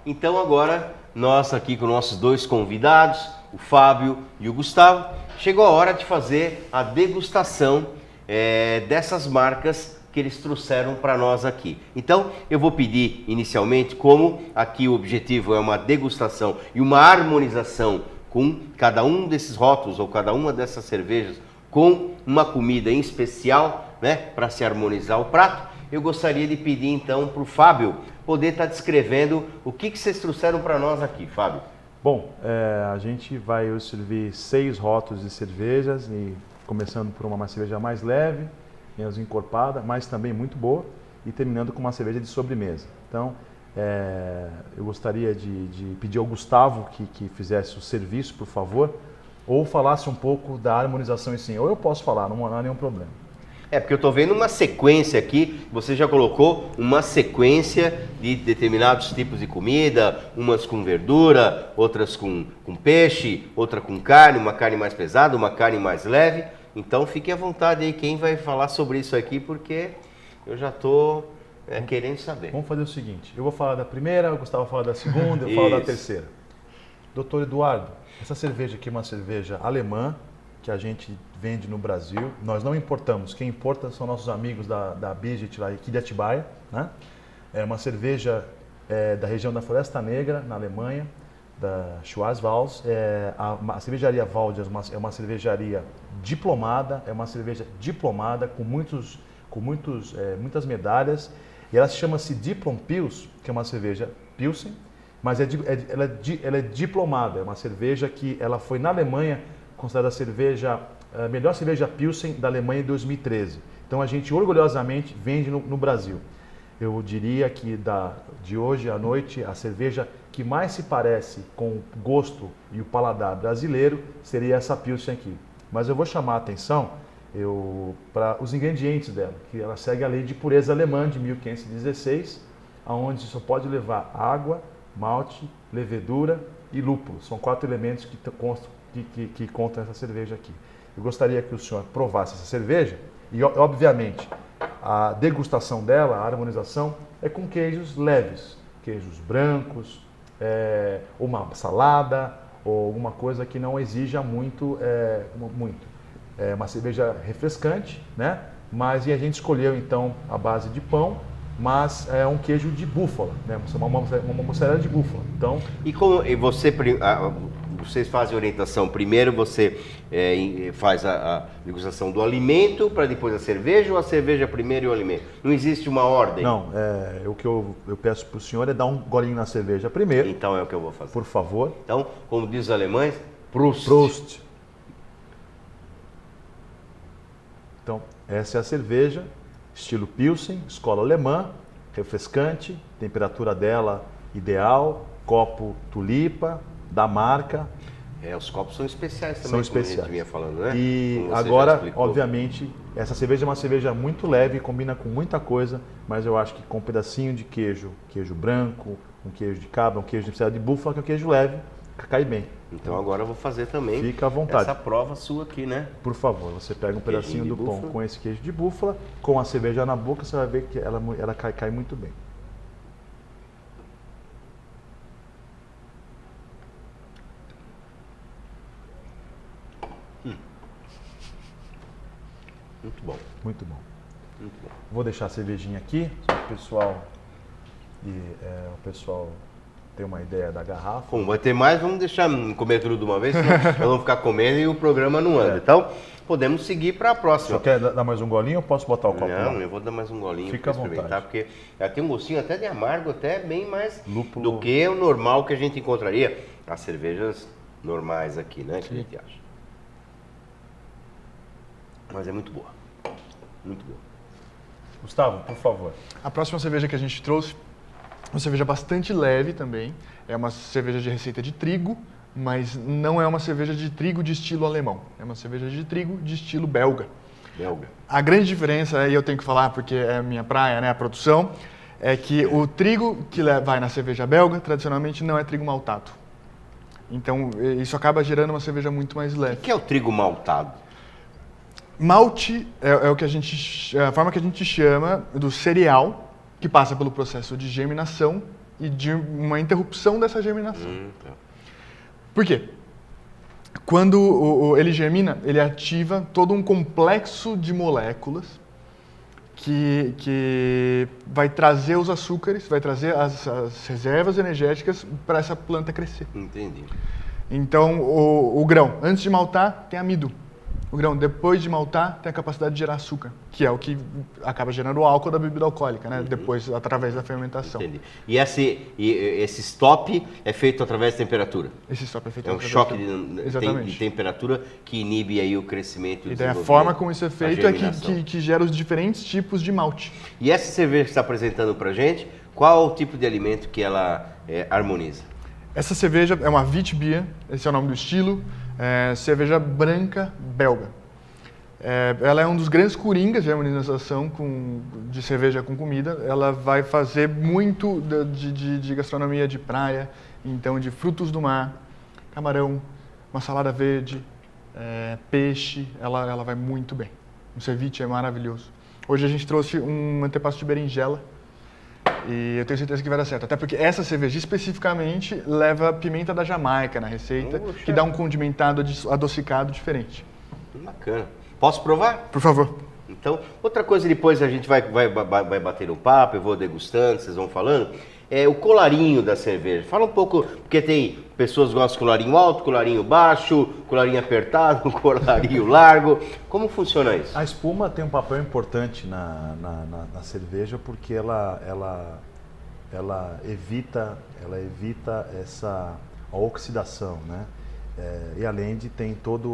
Então agora, nós aqui com nossos dois convidados, o Fábio e o Gustavo, chegou a hora de fazer a degustação dessas marcas que eles trouxeram para nós aqui. Então, eu vou pedir inicialmente, como aqui o objetivo é uma degustação e uma harmonização com cada um desses rótulos ou cada uma dessas cervejas com uma comida em especial, né, para se harmonizar o prato, eu gostaria de pedir então para o Fábio poder estar descrevendo o que vocês trouxeram para nós aqui, Fábio. Bom, a gente vai hoje servir 6 rótulos de cervejas, e começando por uma cerveja mais leve, menos encorpada, mas também muito boa, e terminando com uma cerveja de sobremesa. Então, eu gostaria de pedir ao Gustavo que fizesse o serviço, por favor, ou falasse um pouco da harmonização em si. Ou eu posso falar, não há nenhum problema. Porque eu estou vendo uma sequência aqui, você já colocou uma sequência de determinados tipos de comida, umas com verdura, outras com peixe, outra com carne, uma carne mais pesada, uma carne mais leve. Então fique à vontade aí quem vai falar sobre isso aqui, porque eu já estou querendo saber. Vamos fazer o seguinte, eu vou falar da primeira, o Gustavo vai falar da segunda, eu falo da terceira. Doutor Eduardo, essa cerveja aqui é uma cerveja alemã, que a gente vende no Brasil. Nós não importamos, quem importa são nossos amigos da Bidget, lá aqui de Atibaia, né? É uma cerveja da região da Floresta Negra, na Alemanha, da Schwarzwald. A cervejaria Valdias é uma cervejaria diplomada, com muitas medalhas, e ela chama-se Diplom Pils, que é uma cerveja Pilsen, mas ela é diplomada, é uma cerveja que ela foi na Alemanha considerada a melhor cerveja Pilsen da Alemanha em 2013. Então a gente orgulhosamente vende no Brasil. Eu diria que de hoje à noite a cerveja que mais se parece com o gosto e o paladar brasileiro seria essa Pilsen aqui. Mas eu vou chamar a atenção para os ingredientes dela, que ela segue a lei de pureza alemã de 1516, onde só pode levar água, malte, levedura e lúpulo. São 4 elementos que contam essa cerveja aqui. Eu gostaria que o senhor provasse essa cerveja e, obviamente, a degustação dela, a harmonização, é com queijos leves, queijos brancos, uma salada ou alguma coisa que não exija muito. É uma cerveja refrescante, né? Mas a gente escolheu então a base de pão, mas é um queijo de búfala, né? Uma mussarela de búfala. Então, vocês fazem orientação. Primeiro você faz a degustação do alimento para depois a cerveja, ou a cerveja primeiro e o alimento? Não existe uma ordem? Não, o que eu peço para o senhor é dar um golinho na cerveja primeiro. Então é o que eu vou fazer. Por favor. Então, como diz os alemães, Prost. Prost. Então, essa é a cerveja, estilo Pilsen, escola alemã, refrescante, temperatura dela ideal, copo tulipa, da marca. Os copos são especiais também, são especiais. Como a gente vinha falando, né? E agora, obviamente, essa cerveja é uma cerveja muito leve, combina com muita coisa, mas eu acho que com um pedacinho de queijo branco, um queijo de cabra, um queijo de búfala, que é um queijo leve, cai bem. Então agora eu vou fazer também. Fica à vontade. Essa prova sua aqui, né? Por favor, você pega um pedacinho do pão com esse queijo de búfala, com a cerveja na boca, você vai ver que ela cai muito bem. Muito bom. Muito bom. Muito bom. Vou deixar a cervejinha aqui, só para o pessoal ter uma ideia da garrafa. Bom, vai ter mais, vamos deixar comer tudo de uma vez, senão nós vamos ficar comendo e o programa não anda. Então, podemos seguir para a próxima. Você quer dar mais um golinho ou posso botar o copo lá? Não, eu vou dar mais um golinho para experimentar, porque ela tem um gostinho até de amargo, até bem mais lúpulo do que o normal que a gente encontraria as cervejas normais aqui, né? Que a gente acha. Mas é muito boa. Muito boa. Gustavo, por favor. A próxima cerveja que a gente trouxe é uma cerveja bastante leve também. É uma cerveja de receita de trigo, mas não é uma cerveja de trigo de estilo alemão. É uma cerveja de trigo de estilo belga. A grande diferença, e eu tenho que falar porque é a minha praia, né, a produção, é que o trigo que vai na cerveja belga, tradicionalmente, não é trigo maltado. Então, isso acaba gerando uma cerveja muito mais leve. O que é o trigo maltado? Malte é o que a forma que a gente chama do cereal, que passa pelo processo de germinação e de uma interrupção dessa germinação. Tá. Por quê? Quando ele germina, ele ativa todo um complexo de moléculas que vai trazer os açúcares, vai trazer as reservas energéticas para essa planta crescer. Entendi. Então, o grão, antes de maltar, tem amido. O grão, depois de maltar, tem a capacidade de gerar açúcar, que é o que acaba gerando o álcool da bebida alcoólica, né? Depois, através da fermentação. Entendi. E esse stop é feito através da temperatura? Esse stop é feito É um através choque Exatamente. de temperatura que inibe aí o crescimento e o E daí a desenvolvimento, forma como isso é feito a é germinação. que gera os diferentes tipos de malte. E essa cerveja que você está apresentando para gente, qual o tipo de alimento que ela harmoniza? Essa cerveja é uma Witbier, esse é o nome do estilo, cerveja branca belga. Ela é um dos grandes coringas de harmonização de cerveja com comida. Ela vai fazer muito de gastronomia de praia, então de frutos do mar, camarão, uma salada verde, peixe, ela vai muito bem. O ceviche é maravilhoso. Hoje a gente trouxe um antepasto de berinjela e eu tenho certeza que vai dar certo. Até porque essa cerveja especificamente leva pimenta da Jamaica na receita, Poxa. que dá um condimentado adocicado diferente. Bacana. Posso provar? Por favor. Então, outra coisa depois a gente vai bater um papo, eu vou degustando, vocês vão falando, é o colarinho da cerveja. Fala um pouco, porque tem pessoas que gostam de colarinho alto, colarinho baixo, colarinho apertado, colarinho largo. Como funciona isso? A espuma tem um papel importante na cerveja porque ela evita a oxidação, né? E além de tem toda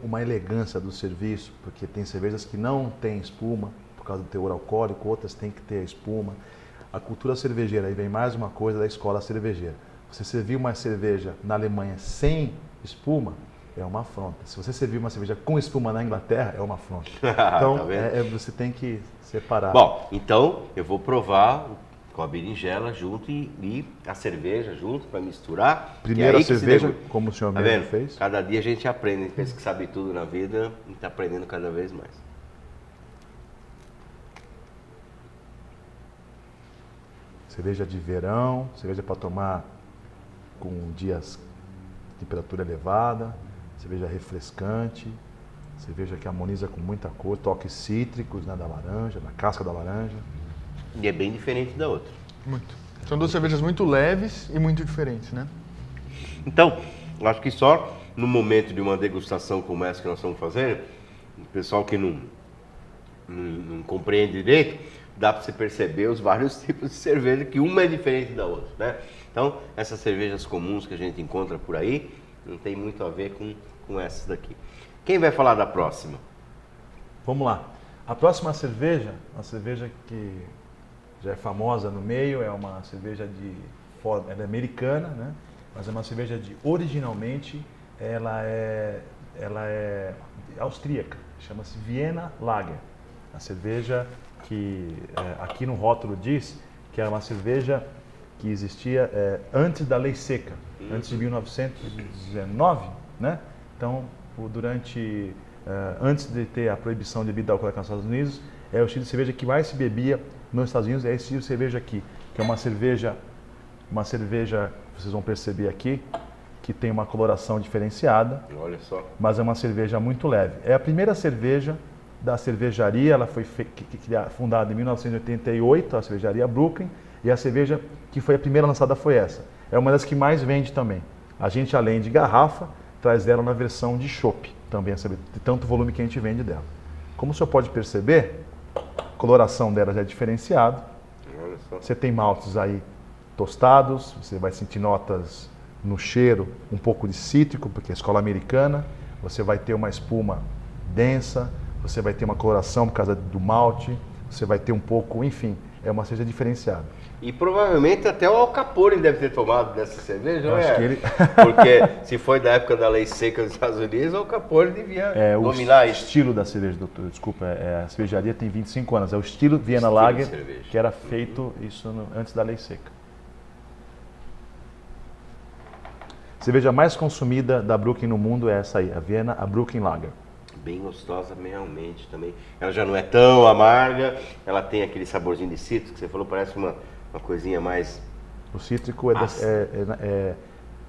uma elegância do serviço, porque tem cervejas que não têm espuma por causa do teor alcoólico, outras têm que ter a espuma. A cultura cervejeira, aí vem mais uma coisa da escola cervejeira. Você servir uma cerveja na Alemanha sem espuma, é uma afronta. Se você servir uma cerveja com espuma na Inglaterra, é uma afronta. Então, Tá você tem que separar. Bom, então eu vou provar com a berinjela junto e a cerveja junto para misturar. Primeiro E aí a que se cerveja, degusta. como o senhor Tá mesmo vendo? fez. Cada dia a gente aprende, a gente pensa que sabe tudo na vida e está aprendendo cada vez mais. Cerveja de verão, cerveja para tomar com dias de temperatura elevada, cerveja refrescante, cerveja que harmoniza com muita cor, toques cítricos, né, da laranja, da casca da laranja. E é bem diferente da outra. Muito. São duas cervejas muito leves e muito diferentes, né? Então, eu acho que só no momento de uma degustação como essa que nós estamos fazendo, o pessoal que não compreende direito, dá para você perceber os vários tipos de cerveja, que uma é diferente da outra, né? Então, essas cervejas comuns que a gente encontra por aí, não tem muito a ver com essas daqui. Quem vai falar da próxima? Vamos lá. A próxima cerveja, uma cerveja que já é famosa no meio, é uma cerveja ela é americana, né? Mas é uma cerveja originalmente, ela é austríaca, chama-se Vienna Lager. A cerveja que aqui no rótulo diz que é uma cerveja que existia antes da lei seca, antes de 1919, né? Então, antes de ter a proibição de bebida alcoólica nos Estados Unidos, é o estilo de cerveja que mais se bebia nos Estados Unidos, é esse estilo de cerveja aqui, que é uma cerveja, vocês vão perceber aqui, que tem uma coloração diferenciada. Olha só. Mas é uma cerveja muito leve. É a primeira cerveja da cervejaria, ela foi fundada em 1988, a cervejaria Brooklyn, e a cerveja que foi a primeira lançada foi essa. É uma das que mais vende também. A gente, além de garrafa, traz dela na versão de chopp, também, de tanto volume que a gente vende dela. Como o senhor pode perceber, a coloração dela já é diferenciada. Olha só. Você tem maltes aí tostados, você vai sentir notas no cheiro, um pouco de cítrico, porque é escola americana. Você vai ter uma espuma densa, você vai ter uma coloração por causa do malte, você vai ter um pouco, enfim, é uma cerveja diferenciada. E provavelmente até o Al Capone deve ter tomado dessa cerveja, não é? Acho que ele... Porque se foi da época da lei seca dos Estados Unidos, o Al Capone devia dominar o isso. estilo da cerveja, doutor, desculpa, a cervejaria tem 25 anos, é o estilo Vienna Estilo de Lager, cerveja. que era feito isso antes da lei seca. A cerveja mais consumida da Brooklyn no mundo é essa aí, a Brooklyn Lager. Bem gostosa realmente também. Ela já não é tão amarga, ela tem aquele saborzinho de cítrico que você falou, parece uma uma coisinha mais... O cítrico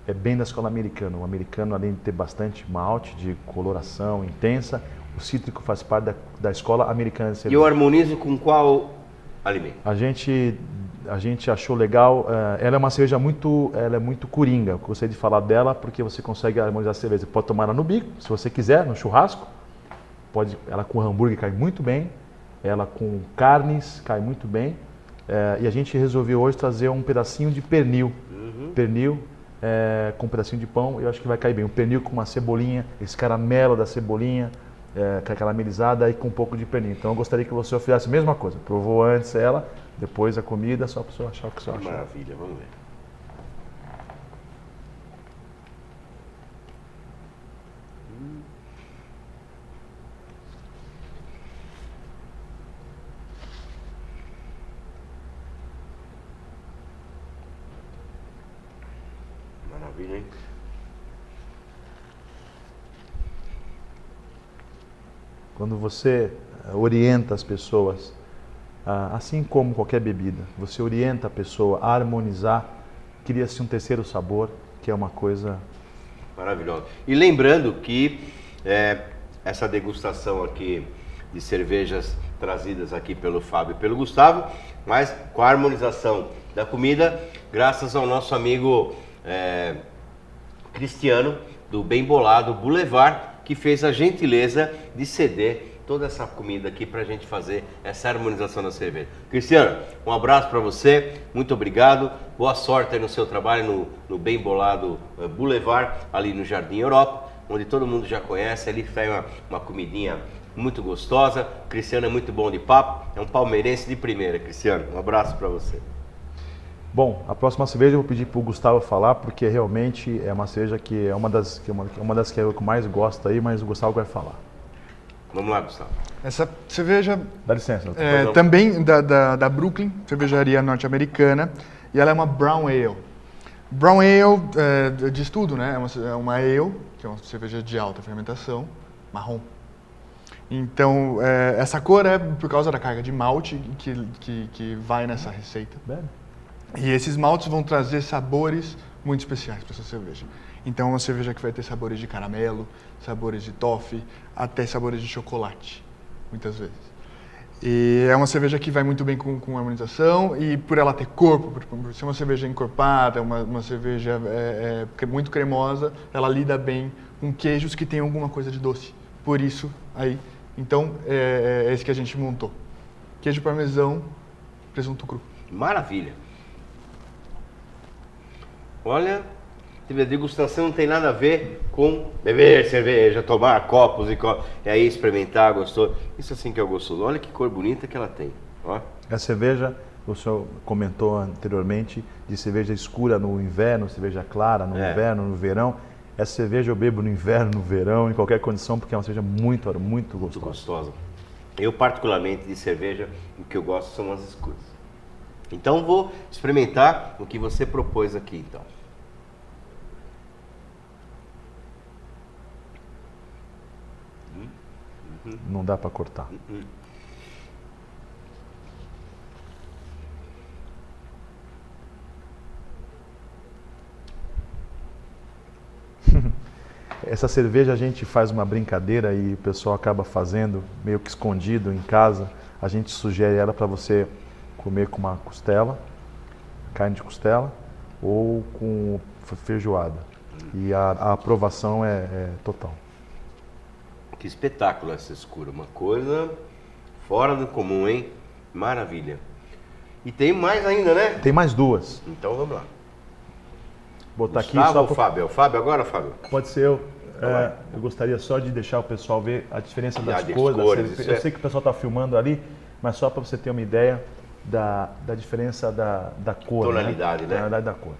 é bem da escola americana. O americano, além de ter bastante malte, de coloração intensa, o cítrico faz parte da escola americana de E cerveja. eu harmonizo com qual alimento? A gente achou legal, ela é uma cerveja ela é muito coringa. Eu gostei de falar dela porque você consegue harmonizar a cerveja. Você pode tomar ela no bico, se você quiser, no churrasco. Ela com hambúrguer cai muito bem, ela com carnes cai muito bem. E a gente resolveu hoje trazer um pedacinho de pernil. Pernil com um pedacinho de pão, eu acho que vai cair bem. Um pernil com uma cebolinha, esse caramelo da cebolinha, caramelizada e com um pouco de pernil. Então eu gostaria que você fizesse a mesma coisa. Provou antes ela, depois a comida, só para você achar o que você acha. Maravilha, vamos ver. Maravilha, hein? Quando você orienta as pessoas, assim como qualquer bebida, você orienta a pessoa a harmonizar, cria-se um terceiro sabor, que é uma coisa... Maravilhoso. E lembrando que essa degustação aqui de cervejas trazidas aqui pelo Fábio e pelo Gustavo, mas com a harmonização da comida, graças ao nosso amigo Cristiano, do Bem Bolado Boulevard, que fez a gentileza de ceder toda essa comida aqui para a gente fazer essa harmonização da cerveja. Cristiano, um abraço para você, muito obrigado, boa sorte aí no seu trabalho no Bem Bolado Boulevard, ali no Jardim Europa, onde todo mundo já conhece, ali faz uma comidinha muito gostosa. Cristiano é muito bom de papo, é um palmeirense de primeira. Cristiano, um abraço para você. Bom, a próxima cerveja eu vou pedir para o Gustavo falar, porque realmente é uma cerveja que é uma das que eu mais gosto aí, mas o Gustavo vai falar. Vamos lá, Gustavo. Essa cerveja Dá licença. também da Brooklyn, cervejaria norte-americana, e ela é uma Brown Ale. Brown Ale diz tudo, né? É uma ale, que é uma cerveja de alta fermentação, marrom. Então, essa cor é por causa da carga de malte que vai nessa receita. Bebe. E esses maltes vão trazer sabores muito especiais para essa cerveja. Então, é uma cerveja que vai ter sabores de caramelo, sabores de toffee, até sabores de chocolate, muitas vezes. E é uma cerveja que vai muito bem com harmonização, e por ela ter corpo, por ser uma cerveja encorpada, uma cerveja muito cremosa, ela lida bem com queijos que têm alguma coisa de doce. Por isso, aí, então, é esse que a gente montou. Queijo parmesão, presunto cru. Maravilha. Olha, a degustação não tem nada a ver com beber cerveja, tomar copos e aí experimentar, gostou. Isso assim que é gostoso. Olha que cor bonita que ela tem. Ó. A cerveja, o senhor comentou anteriormente, de cerveja escura no inverno, cerveja clara no inverno, no verão. Essa cerveja eu bebo no inverno, no verão, em qualquer condição, porque é uma cerveja muito gostosa. Muito gostosa. Eu, particularmente, de cerveja, o que eu gosto são as escuras. Então, vou experimentar o que você propôs aqui, então. Não dá para cortar. Essa cerveja a gente faz uma brincadeira e o pessoal acaba fazendo meio que escondido em casa. A gente sugere ela para você comer com uma costela, carne de costela, ou com feijoada. E a aprovação é total. Que espetáculo essa escura. Uma coisa fora do comum, hein? Maravilha. E tem mais ainda, né? Tem mais duas. Então vamos lá. Botar Gustavo aqui só ou Fábio? É o Fábio agora, Fábio? Pode ser eu. Eu gostaria só de deixar o pessoal ver a diferença das das cores. cores, Eu sei que o pessoal está filmando ali, mas só para você ter uma ideia da diferença da cor. Tonalidade, né? Tonalidade da cor.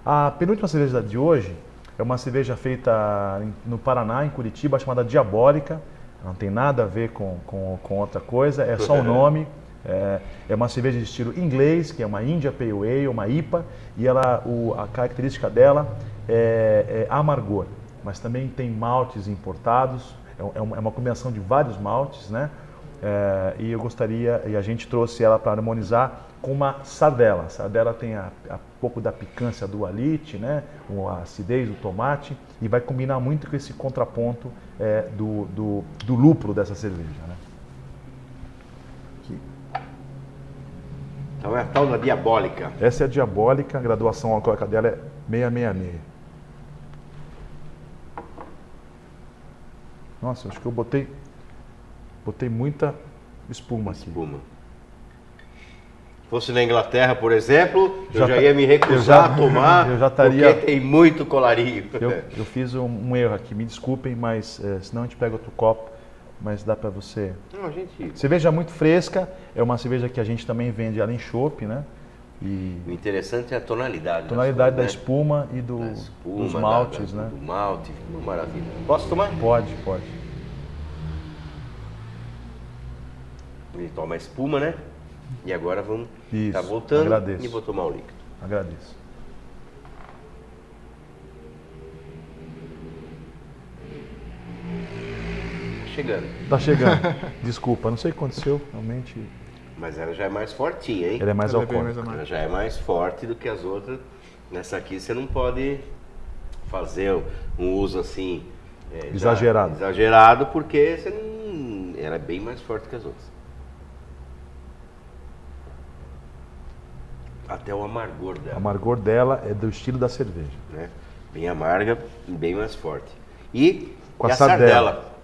A penúltima cerveja de hoje é uma cerveja feita no Paraná, em Curitiba, chamada Diabólica. Não tem nada a ver com outra coisa, é só o nome. É uma cerveja de estilo inglês, que é uma India Pale Ale, uma IPA, e a característica dela é amargor, mas também tem maltes importados, é uma combinação de vários maltes, né? e eu gostaria, e a gente trouxe ela para harmonizar com uma sardela. A sardela tem a pouco da picância do alite, né? A acidez do tomate, e vai combinar muito com esse contraponto do lúpulo dessa cerveja, né? Então é a tal da diabólica. Essa é a diabólica, a graduação alcoólica dela é 666. Nossa, acho que eu botei muita espuma aqui. Espuma. Se fosse na Inglaterra, por exemplo, eu já tá- ia me recusar a tomar, eu já estaria- porque tem muito colarinho. Eu fiz um erro aqui, me desculpem, mas senão a gente pega outro copo, mas dá para você... Não, gente... Cerveja muito fresca, é uma cerveja que a gente também vende ela em chopp, né? E O interessante é a tonalidade. a tonalidade da né? espuma e Da espuma, dos maltes, da- né? Do malte, uma maravilha. Posso tomar? Pode. Ele toma a espuma, né? E agora vamos... Isso, Tá voltando agradeço. e vou tomar o líquido. Agradeço. Chegando. Tá chegando. Desculpa, não sei o que aconteceu, realmente. Mas ela já é mais fortinha, hein? Ela é mais Ela é bem alcoólica. mais Ela amarga. já é mais forte do que as outras. Nessa aqui você não pode fazer um uso assim... já Exagerado. Exagerado, porque você não... ela é bem mais forte que as outras. Até o amargor O dela, amargor dela é do estilo da cerveja. né? Bem amarga e bem mais forte. E, Com e a a sardela. sardela.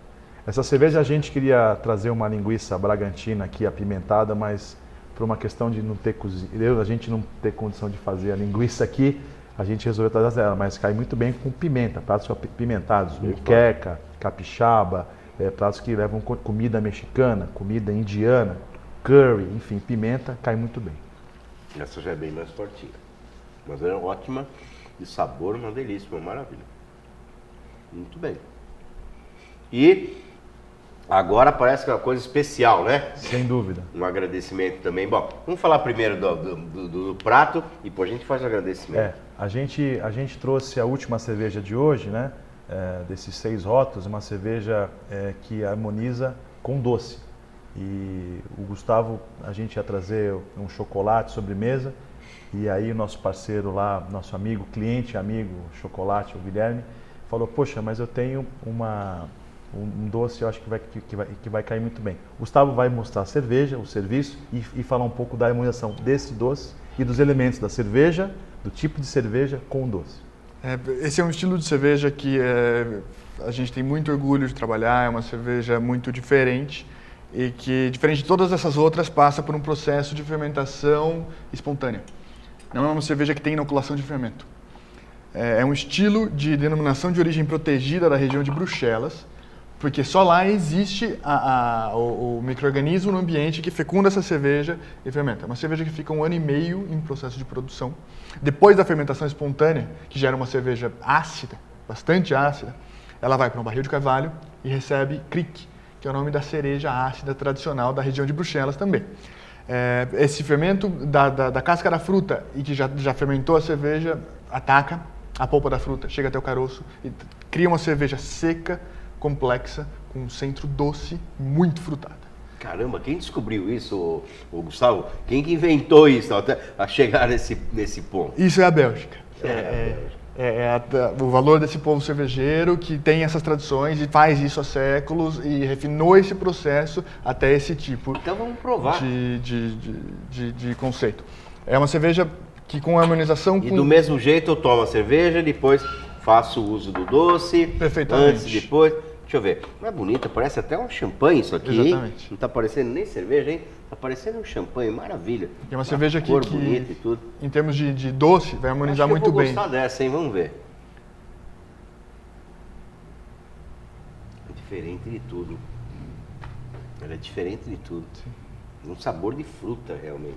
Essa cerveja a gente queria trazer uma linguiça bragantina aqui apimentada, mas por uma questão de não ter a gente não ter condição de fazer a linguiça aqui, a gente resolveu trazer ela, mas cai muito bem com pimenta, pratos apimentados, muqueca, capixaba, pratos que levam comida mexicana, comida indiana, curry, enfim, pimenta, cai muito bem. Essa já é bem mais fortinha. Mas é ótima, de sabor, uma delícia, uma maravilha. Muito bem. E agora parece que é uma coisa especial, né? Sem dúvida. Um agradecimento também. Bom, vamos falar primeiro do prato e depois a gente faz o agradecimento. A gente trouxe a última cerveja de hoje, né? Desses 6 rótulos, uma cerveja que harmoniza com doce. E o Gustavo, a gente ia trazer um chocolate sobremesa, e aí o nosso parceiro lá, nosso amigo, cliente, amigo, chocolate, o Guilherme, falou, poxa, mas eu tenho um doce, eu acho que vai cair muito bem. O Gustavo vai mostrar a cerveja, o serviço, e falar um pouco da harmonização desse doce e dos elementos da cerveja, do tipo de cerveja com o doce. Esse é um estilo de cerveja que a gente tem muito orgulho de trabalhar, é uma cerveja muito diferente e que, diferente de todas essas outras, passa por um processo de fermentação espontânea. Não é uma cerveja que tem inoculação de fermento. É um estilo de denominação de origem protegida da região de Bruxelas, porque só lá existe o micro-organismo no ambiente que fecunda essa cerveja e fermenta. É uma cerveja que fica 1 ano e meio em processo de produção. Depois da fermentação espontânea, que gera uma cerveja ácida, bastante ácida, ela vai para um barril de carvalho e recebe cric, que é o nome da cereja ácida tradicional da região de Bruxelas também. Esse fermento da casca da fruta e que já fermentou a cerveja, ataca a polpa da fruta, chega até o caroço e cria uma cerveja seca, complexa, com um centro doce, muito frutada. Caramba, quem descobriu isso, o Gustavo? Quem que inventou isso até a chegar nesse ponto? Isso é a Bélgica. O valor desse povo cervejeiro que tem essas tradições e faz isso há séculos e refinou esse processo até esse tipo Então vamos provar. de conceito. É uma cerveja que com harmonização E com... do mesmo jeito eu tomo a cerveja, depois faço o uso do doce. Perfeitamente. Antes, depois. Deixa eu ver. Não é bonita? Parece até um champanhe isso aqui, Exatamente. hein? Não tá parecendo nem cerveja, hein? Tá parecendo um champanhe, maravilha. É uma cerveja cor que bonita e tudo. em termos de doce, vai harmonizar Acho que muito eu vou bem. gostar dessa, hein? Vamos ver. É diferente de tudo. Ela é diferente de tudo. Um sabor de fruta, realmente.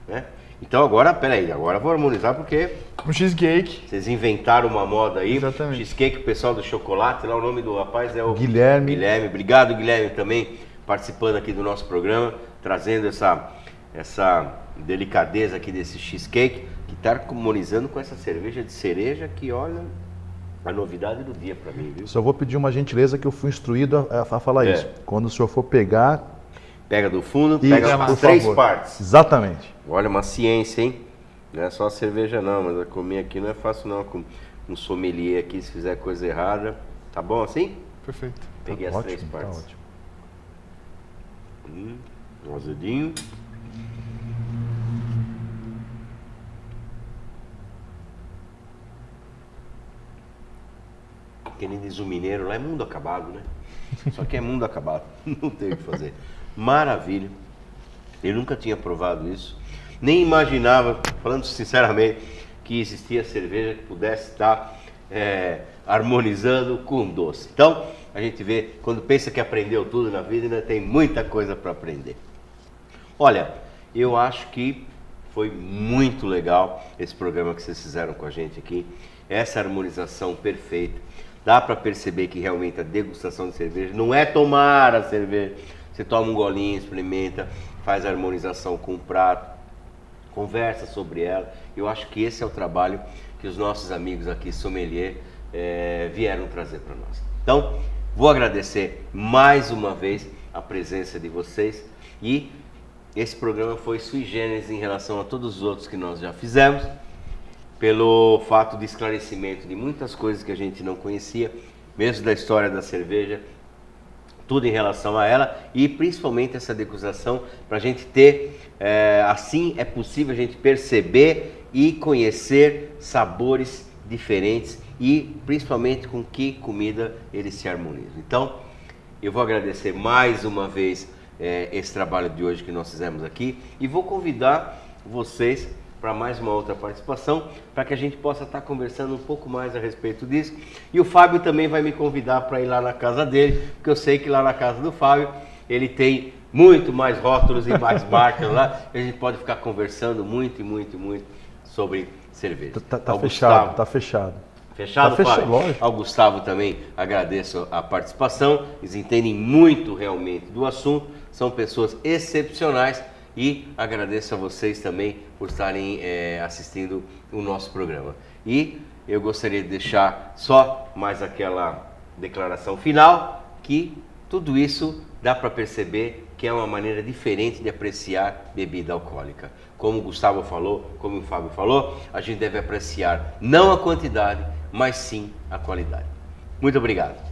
Né? Então agora, peraí, agora eu vou harmonizar porque Um cheesecake, vocês inventaram uma moda aí. Exatamente. Cheesecake, o pessoal do chocolate, lá o nome do rapaz é o Guilherme. Guilherme. Obrigado, Guilherme, também participando aqui do nosso programa, trazendo essa delicadeza aqui desse cheesecake, que está harmonizando com essa cerveja de cereja que, olha, a novidade do dia para mim, viu? Só vou pedir uma gentileza que eu fui instruído a falar É. isso. Quando o senhor for pegar, Pega do fundo, Isso, pega por as 3 favor. partes. Exatamente. Olha, uma ciência, hein? Não é só a cerveja não, mas a comer aqui não é fácil não. Com um sommelier aqui, se fizer coisa errada. Tá bom assim? Perfeito. Peguei as 3 partes. Tá ótimo. Um azedinho. Que nem diz o mineiro, lá é mundo acabado, né? Só que é mundo acabado, não tem o que fazer. Maravilha. Eu nunca tinha provado isso. Nem imaginava, falando sinceramente, que existia cerveja que pudesse estar harmonizando com doce. Então, a gente vê, quando pensa que aprendeu tudo na vida, ainda tem muita coisa para aprender. Olha, eu acho que foi muito legal esse programa que vocês fizeram com a gente aqui. Essa harmonização perfeita. Dá para perceber que realmente a degustação de cerveja não é tomar a cerveja. Você toma um golinho, experimenta, faz a harmonização com o prato, conversa sobre ela. Eu acho que esse é o trabalho que os nossos amigos aqui, sommelier, vieram trazer para nós. Então, vou agradecer mais uma vez a presença de vocês e esse programa foi sui generis em relação a todos os outros que nós já fizemos, pelo fato de esclarecimento de muitas coisas que a gente não conhecia, mesmo da história da cerveja, tudo em relação a ela e principalmente essa degustação para a gente ter, assim é possível a gente perceber e conhecer sabores diferentes e principalmente com que comida eles se harmonizam. Então, eu vou agradecer mais uma vez esse trabalho de hoje que nós fizemos aqui e vou convidar vocês para mais uma outra participação, para que a gente possa estar conversando um pouco mais a respeito disso. E o Fábio também vai me convidar para ir lá na casa dele, porque eu sei que lá na casa do Fábio ele tem muito mais rótulos e mais marcas lá. A gente pode ficar conversando muito sobre cerveja. Tá fechado, tá fechado. Fechado, tá Fábio? Lógico. Ao Gustavo também agradeço a participação. Eles entendem muito realmente do assunto, são pessoas excepcionais. E agradeço a vocês também por estarem assistindo o nosso programa. E eu gostaria de deixar só mais aquela declaração final, que tudo isso dá para perceber que é uma maneira diferente de apreciar bebida alcoólica. Como o Gustavo falou, como o Fábio falou, a gente deve apreciar não a quantidade, mas sim a qualidade. Muito obrigado.